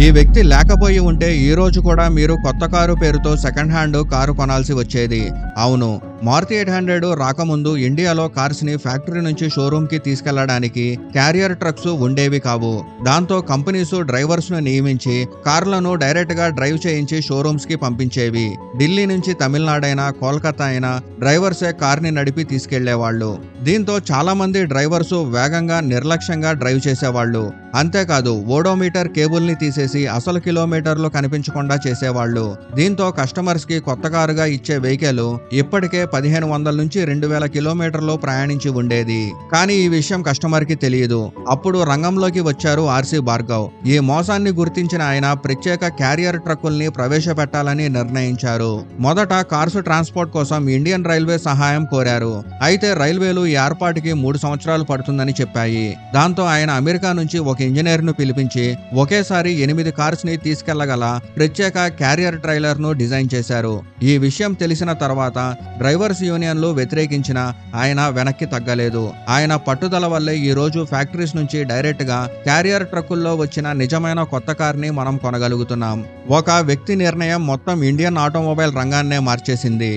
ఈ వ్యక్తి లేకపోయి ఉంటే ఈ రోజు కూడా మీరు కొత్త కారు పేరుతో సెకండ్ హ్యాండ్ కారు కొనాల్సి వచ్చేది. అవును, మారుతి 800 రాకముందు ఇండియాలో కార్స్ ని ఫ్యాక్టరీ నుంచి షోరూమ్ కి తీసుకెళ్లడానికి క్యారియర్ ట్రక్స్ ఉండేవి కావు. దాంతో కంపెనీస్ డ్రైవర్స్ ను నియమించి కార్లను డైరెక్ట్ గా డ్రైవ్ చేయించి షోరూమ్స్ కి పంపించేవి. ఢిల్లీ నుంచి తమిళనాడు అయినా కోల్కతా అయినా డ్రైవర్సే కార్ని నడిపి తీసుకెళ్లేవాళ్లు. దీంతో చాలా మంది డ్రైవర్స్ వేగంగా నిర్లక్ష్యంగా డ్రైవ్ చేసేవాళ్లు. అంతేకాదు ఓడోమీటర్ కేబుల్ ని తీసేసి అసలు కిలోమీటర్లు కనిపించకుండా చేసేవాళ్లు. దీంతో కస్టమర్స్ కి కొత్త కారుగా ఇచ్చే వెహికల్ ఇప్పటికే 1500 నుంచి 2000 కిలోమీటర్లు ప్రయాణించి ఉండేది. కానీ ఈ విషయం కస్టమర్ కి తెలియదు. అప్పుడు రంగంలోకి వచ్చారు ఆర్సీ భార్గవ్. ఈ మోసాన్ని గుర్తించిన ఆయన ప్రత్యేక క్యారియర్ ట్రక్కుల్ని ప్రవేశపెట్టాలని నిర్ణయించారు. మొదట కార్స్ ట్రాన్స్పోర్ట్ కోసం ఇండియన్ రైల్వే సహాయం కోరారు. అయితే రైల్వేలు ఈ ఏర్పాటుకి 3 సంవత్సరాలు పడుతుందని చెప్పాయి. దాంతో ఆయన అమెరికా నుంచి ఒక ఇంజనీర్ ను పిలిపించి ఒకేసారి 8 కార్స్ ని తీసుకెళ్లగల ప్రత్యేక క్యారియర్ ట్రైలర్ ను డిజైన్ చేశారు. ఈ విషయం తెలిసిన తర్వాత డ్రైవర్స్ యూనియన్లు వ్యతిరేకించిన ఆయన వెనక్కి తగ్గలేదు. ఆయన పట్టుదల వల్లే ఈ రోజు ఫ్యాక్టరీస్ నుంచి డైరెక్ట్ గా క్యారియర్ ట్రక్కుల్లో వచ్చిన నిజమైన కొత్త కార్ని మనం కొనగలుగుతున్నాం. ఒక వ్యక్తి నిర్ణయం మొత్తం ఇండియన్ ఆటోమొబైల్ రంగాన్నే మార్చేసింది.